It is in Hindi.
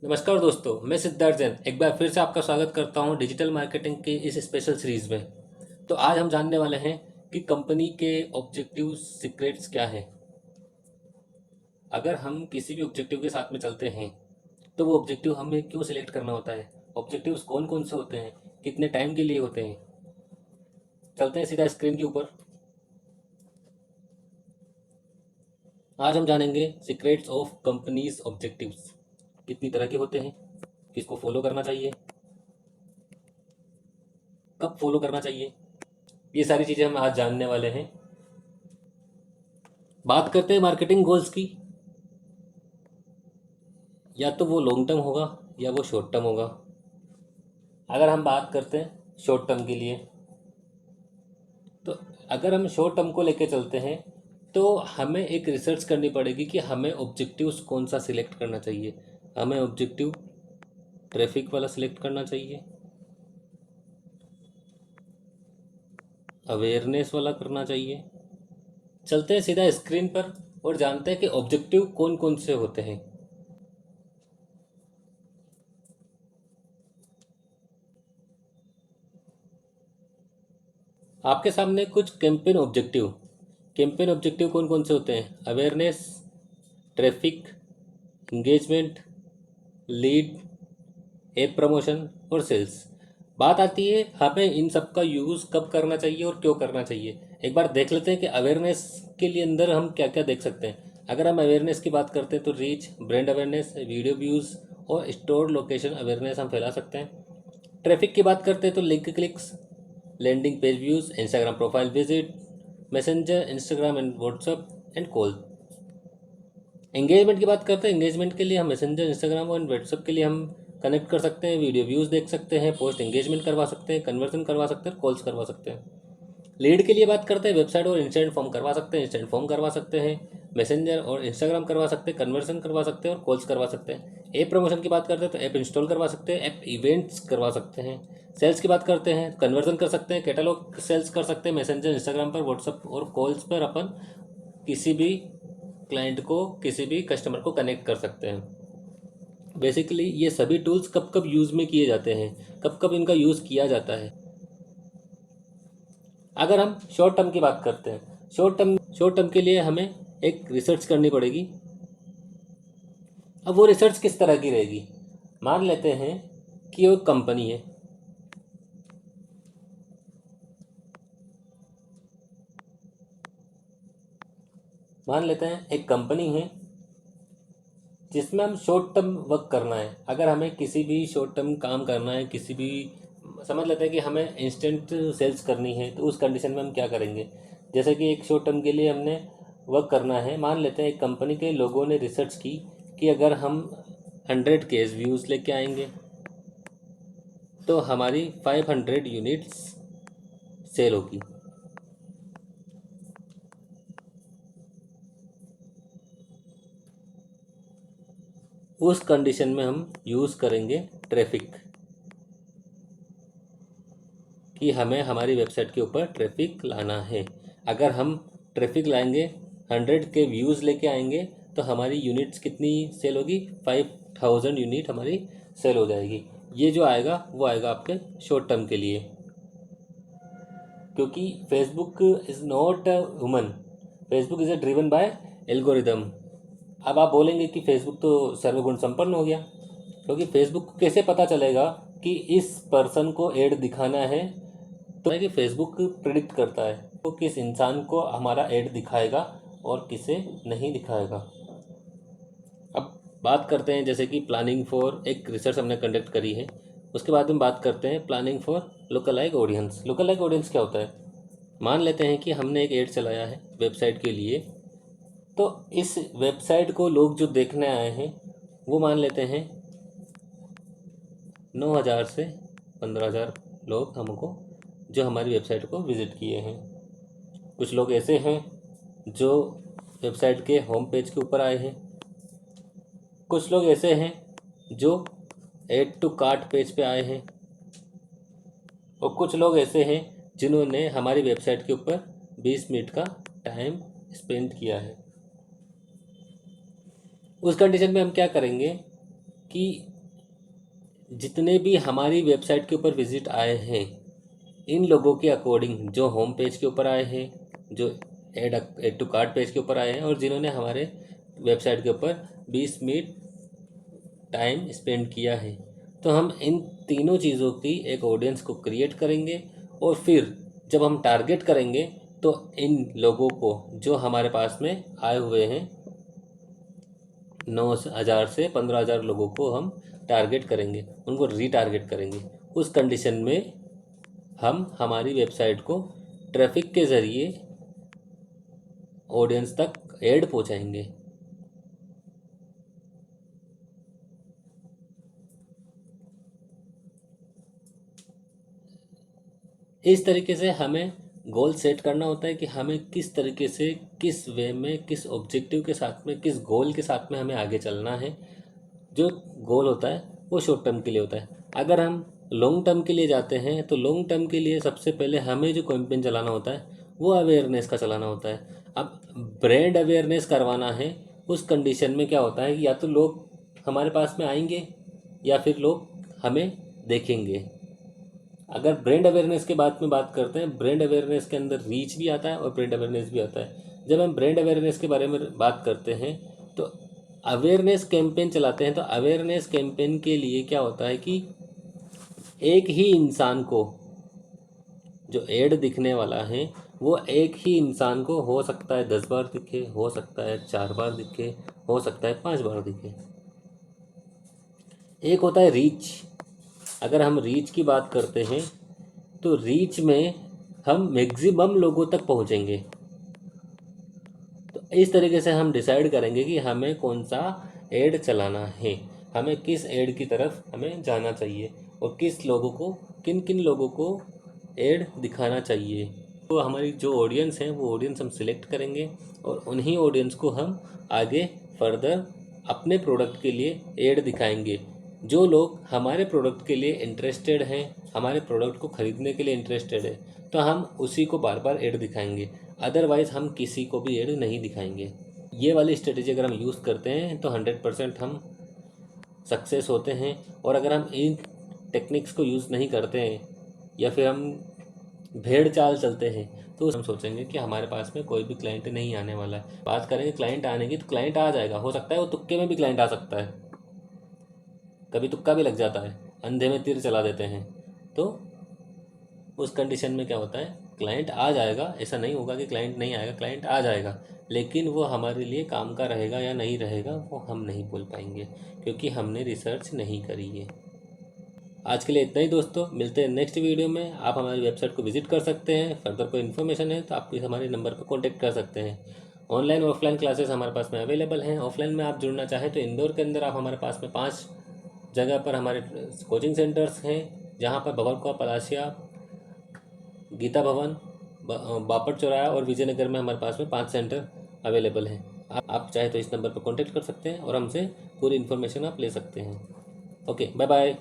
नमस्कार दोस्तों, मैं सिद्धार्थ जैन एक बार फिर से आपका स्वागत करता हूं डिजिटल मार्केटिंग के इस स्पेशल सीरीज़ में। तो आज हम जानने वाले हैं कि कंपनी के ऑब्जेक्टिव सीक्रेट्स क्या हैं। अगर हम किसी भी ऑब्जेक्टिव के साथ में चलते हैं तो वो ऑब्जेक्टिव हमें क्यों सिलेक्ट करना होता है, ऑब्जेक्टिव्स कौन कौन से होते हैं, कितने टाइम के लिए होते हैं। चलते हैं सीधा स्क्रीन के ऊपर। आज हम जानेंगे सीक्रेट्स ऑफ कंपनीज ऑब्जेक्टिव्स, कितनी तरह के होते हैं, किसको फॉलो करना चाहिए, कब फॉलो करना चाहिए। ये सारी चीज़ें हम आज जानने वाले हैं। बात करते हैं मार्केटिंग गोल्स की। या तो वो लॉन्ग टर्म होगा या वो शॉर्ट टर्म होगा। अगर हम बात करते हैं शॉर्ट टर्म के लिए, तो अगर हम शॉर्ट टर्म को लेके चलते हैं तो हमें एक रिसर्च करनी पड़ेगी कि हमें ऑब्जेक्टिव्स कौन सा सिलेक्ट करना चाहिए। हमें ऑब्जेक्टिव ट्रैफिक वाला सिलेक्ट करना चाहिए, अवेयरनेस वाला करना चाहिए। चलते हैं सीधा स्क्रीन पर और जानते हैं कि ऑब्जेक्टिव कौन कौन से होते हैं। आपके सामने कुछ कैंपेन ऑब्जेक्टिव कौन कौन से होते हैं। Awareness, traffic, engagement, lead, app promotion और सेल्स। बात आती है हमें इन सब का यूज़ कब करना चाहिए और क्यों करना चाहिए। एक बार देख लेते हैं कि अवेयरनेस के लिए अंदर हम क्या क्या देख सकते हैं। अगर हम अवेयरनेस की बात करते हैं तो reach, brand awareness, video views और स्टोर लोकेशन अवेयरनेस हम फैला सकते हैं। ट्रैफिक की बात करते हैं तो link clicks, landing page views, Instagram profile visit, messenger, Instagram and WhatsApp and call. Engagement की बात करते हैं, एंगेजमेंट के लिए हम मैसेंजर, इंस्टाग्राम और व्हाट्सएप के लिए हम कनेक्ट कर सकते हैं, वीडियो व्यूज़ देख सकते हैं, पोस्ट एंगेजमेंट करवा सकते हैं, कन्वर्जन करवा सकते हैं, कॉल्स करवा सकते हैं। लीड के लिए बात करते हैं, वेबसाइट और इंस्टेंट फॉर्म करवा सकते हैं, इंस्टेंट फॉर्म करवा सकते हैं, मैसेंजर और इंस्टाग्राम करवा सकते हैं, कन्वर्जन करवा सकते हैं और कॉल्स करवा सकते हैं। ऐप प्रमोशन की बात करते हैं तो ऐप इंस्टॉल करवा सकते हैं, ऐप इवेंट्स करवा सकते हैं। सेल्स की बात करते हैं, कन्वर्जन कर सकते हैं, कैटलॉग सेल्स कर सकते हैं, मैसेंजर, इंस्टाग्राम पर, व्हाट्सअप और कॉल्स पर अपन किसी भी क्लाइंट को, किसी भी कस्टमर को कनेक्ट कर सकते हैं। बेसिकली ये सभी टूल्स कब कब यूज़ में किए जाते हैं, कब कब इनका यूज़ किया जाता है। अगर हम शॉर्ट टर्म की बात करते हैं, शॉर्ट टर्म के लिए हमें एक रिसर्च करनी पड़ेगी। अब वो रिसर्च किस तरह की रहेगी। मान लेते हैं कि वो कंपनी है, मान लेते हैं एक कंपनी है जिसमें हम शॉर्ट टर्म वर्क करना है। अगर हमें किसी भी शॉर्ट टर्म काम करना है, किसी भी, समझ लेते हैं कि हमें इंस्टेंट सेल्स करनी है, तो उस कंडीशन में हम क्या करेंगे। जैसे कि एक शॉर्ट टर्म के लिए हमने वर्क करना है। मान लेते हैं एक कंपनी के लोगों ने रिसर्च की कि अगर हम 100 केस व्यूज़ लेके आएंगे तो हमारी 500 यूनिट्स सेल होगी। उस कंडीशन में हम यूज़ करेंगे ट्रैफिक, कि हमें हमारी वेबसाइट के ऊपर ट्रैफिक लाना है। अगर हम ट्रैफिक लाएंगे, 100 के व्यूज़ लेके आएंगे तो हमारी यूनिट्स कितनी सेल होगी, 5000 यूनिट हमारी सेल हो जाएगी। ये जो आएगा वो आएगा आपके शॉर्ट टर्म के लिए, क्योंकि Facebook is not human, Facebook is driven by algorithm. अब आप बोलेंगे कि फेसबुक तो सर्वगुण संपन्न हो गया, क्योंकि फेसबुक को कैसे पता चलेगा कि इस पर्सन को ऐड दिखाना है। तो है कि फेसबुक प्रिडिक्ट करता है तो किस इंसान को हमारा ऐड दिखाएगा और किसे नहीं दिखाएगा। अब बात करते हैं जैसे कि प्लानिंग फॉर, एक रिसर्च हमने कंडक्ट करी है, उसके बाद हम बात करते हैं planning for local like audience. Local like audience क्या होता है। मान लेते हैं कि हमने एक ऐड चलाया है वेबसाइट के लिए, तो इस वेबसाइट को लोग जो देखने आए हैं वो मान लेते हैं 9000 से 15000 लोग हमको, जो हमारी वेबसाइट को विज़िट किए हैं। कुछ लोग ऐसे हैं जो वेबसाइट के होम पेज के ऊपर आए हैं, कुछ लोग ऐसे हैं जो ऐड टू कार्ट पेज पे आए हैं, और कुछ लोग ऐसे हैं जिन्होंने हमारी वेबसाइट के ऊपर 20 मिनट का टाइम स्पेंड किया है। उस कंडीशन में हम क्या करेंगे कि जितने भी हमारी वेबसाइट के ऊपर विजिट आए हैं, इन लोगों के अकॉर्डिंग जो होम पेज के ऊपर आए हैं, जो एड टू कार्ट पेज के ऊपर आए हैं, और जिन्होंने हमारे वेबसाइट के ऊपर 20 मिनट टाइम स्पेंड किया है, तो हम इन तीनों चीज़ों की एक ऑडियंस को क्रिएट करेंगे। और फिर जब हम टारगेट करेंगे तो इन लोगों को जो हमारे पास में आए हुए हैं 9,000 से 15,000 लोगों को हम टारगेट करेंगे, उनको रीटारगेट करेंगे। उस कंडीशन में हम हमारी वेबसाइट को ट्रैफिक के ज़रिए ऑडियंस तक ऐड पहुंचाएंगे। इस तरीके से हमें गोल सेट करना होता है कि हमें किस तरीके से, किस वे में, किस ऑब्जेक्टिव के साथ में, किस गोल के साथ में हमें आगे चलना है। जो गोल होता है वो शॉर्ट टर्म के लिए होता है। अगर हम लॉन्ग टर्म के लिए जाते हैं तो लॉन्ग टर्म के लिए सबसे पहले हमें जो कैंपेन चलाना होता है वो अवेयरनेस का चलाना होता है। अब ब्रांड अवेयरनेस करवाना है, उस कंडीशन में क्या होता है कि या तो लोग हमारे पास में आएंगे या फिर लोग हमें देखेंगे। अगर ब्रांड अवेयरनेस के बात में बात करते हैं, ब्रांड अवेयरनेस के अंदर रीच भी आता है और ब्रांड अवेयरनेस भी आता है। जब हम ब्रांड अवेयरनेस के बारे में बात करते हैं तो अवेयरनेस कैंपेन चलाते हैं। तो अवेयरनेस कैंपेन के लिए क्या होता है कि एक ही इंसान को, जो एड दिखने वाला है वो एक ही इंसान को हो सकता है 10 बार दिखे, हो सकता है 4 बार दिखे, हो सकता है 5 बार दिखे। एक होता है रीच। अगर हम रीच की बात करते हैं तो रीच में हम मैक्सिमम लोगों तक पहुंचेंगे। तो इस तरीके से हम डिसाइड करेंगे कि हमें कौन सा ऐड चलाना है, हमें किस ऐड की तरफ हमें जाना चाहिए और किस लोगों को, किन किन लोगों को ऐड दिखाना चाहिए। तो हमारी जो ऑडियंस है वो ऑडियंस हम सिलेक्ट करेंगे और उन्हीं ऑडियंस को हम आगे फर्दर अपने प्रोडक्ट के लिए ऐड दिखाएंगे। जो लोग हमारे प्रोडक्ट के लिए इंटरेस्टेड हैं, हमारे प्रोडक्ट को ख़रीदने के लिए इंटरेस्टेड है, तो हम उसी को बार बार ऐड दिखाएंगे। अदरवाइज़ हम किसी को भी ऐड नहीं दिखाएंगे। ये वाली स्ट्रेटेजी अगर हम यूज़ करते हैं तो 100% हम सक्सेस होते हैं। और अगर हम इन टेक्निक्स को यूज़ नहीं करते हैं या फिर हम भेड़ चाल चलते हैं तो हम सोचेंगे कि हमारे पास में कोई भी क्लाइंट नहीं आने वाला है। बात करेंगे क्लाइंट आने की तो क्लाइंट आ जाएगा, हो सकता है वो तुक्के में भी क्लाइंट आ सकता है, कभी तुक्का भी लग जाता है, अंधे में तीर चला देते हैं। तो उस कंडीशन में क्या होता है, क्लाइंट आ जाएगा। ऐसा नहीं होगा कि क्लाइंट नहीं आएगा, क्लाइंट आ जाएगा, लेकिन वो हमारे लिए काम का रहेगा या नहीं रहेगा वो हम नहीं बोल पाएंगे क्योंकि हमने रिसर्च नहीं करी है। आज के लिए इतना ही दोस्तों, मिलते हैं नेक्स्ट वीडियो में। आप हमारी वेबसाइट को विजिट कर सकते हैं। फर्दर कोई इन्फॉर्मेशन है तो आप हमारे नंबर पर कॉन्टैक्ट कर सकते हैं। ऑनलाइन और ऑफलाइन क्लासेस हमारे पास में अवेलेबल हैं। ऑफलाइन में आप जुड़ना चाहें तो इंदौर के अंदर आप हमारे पास में 5 जगह पर हमारे कोचिंग सेंटर्स हैं, जहाँ पर भवरकुआ, पलाशिया, गीता भवन, बापट चौराहा और विजयनगर में हमारे पास में 5 सेंटर अवेलेबल हैं। आप चाहे तो इस नंबर पर कॉन्टैक्ट कर सकते हैं और हमसे पूरी इन्फॉर्मेशन आप ले सकते हैं। Okay, bye bye.